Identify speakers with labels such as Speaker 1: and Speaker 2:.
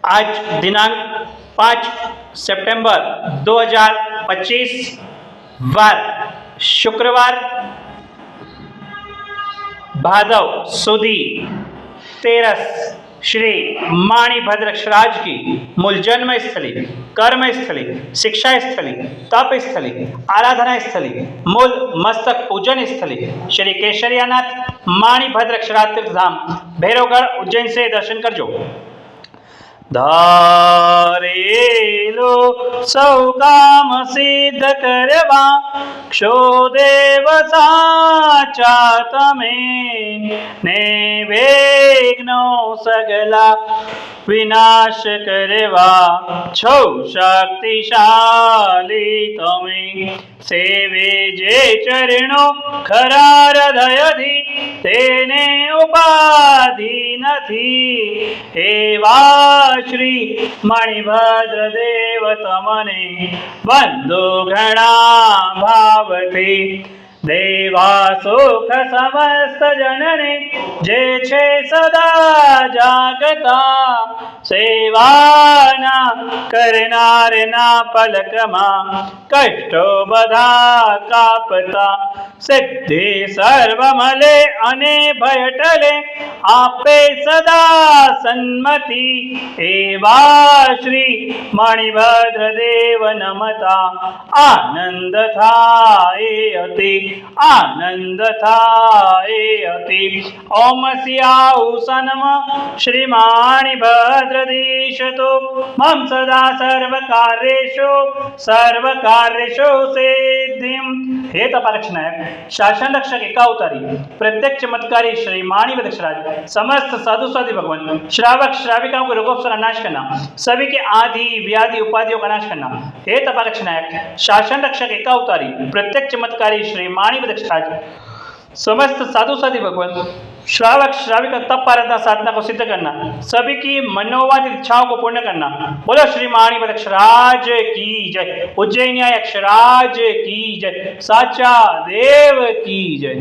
Speaker 1: आज दिनांक 5 सितंबर 2025 वार शुक्रवार भादव सुदी 13 श्री माणिभद्रक्षराज की मूल जन्म स्थली, कर्म स्थली, शिक्षा स्थली, तप स्थली, आराधना स्थली, मूल मस्तक पूजन स्थली श्री केशरियानाथ माणिभद्रक्षराज तीर्थ धाम भैरवगढ़ उज्जैन से दर्शन करजो। धारेलो सौ काम सिद्ध करवा क्षो देव साचा तमे ने वेग्नो सगला विनाश करवा छौ शक्तिशाली तमे सेवे जे चरणो खरा हृदयથી તેને ઉપાધિ નથી એવા શ્રી મણિભદ્ર દેવ તમને વંદો ઘણા ભાવથી દેવા સુખ સમસ્ત જનને જે છે સદા જાગતા સેવાના કરનારના પલકમાં કષ્ટો બધા કાપતા સિદ્ધિ સર્વ મળે અને ભય ટલે આપે સદા સન્મતિ એવા શ્રી મણિભદ્ર દેવ નમતા આનંદ થાય અતિ आनंद थाए अति। ओम स्याउसनम श्री माणिभद्रदीश तो मम सदा सर्वकार्येषु सिद्धिं। हे तपालक्षनायक शासन रक्षक एकावतारी प्रत्येक चमत्कारी श्री माणिभद्रक्षराज समस्त साधु साधु भगवान श्रावक श्राविकाओं के रोगों का नाश करना, सभी के आदि व्याधि उपाधियों का नाश करना। हे तपालक्षनायक शासन रक्षक एकावतारी प्रत्येक चमत्कारी श्री माणिभद्रक्षराज समस्त साधु साधु भगवान श्रावक श्राविका तप आराधना साधना को सिद्ध करना, सभी की मनोवांछित इच्छाओं को पूर्ण करना। बोलो श्री माणिभद्रक्षराज की जय, उज्जैनिया यक्षराज की जय, साचा देव की जय।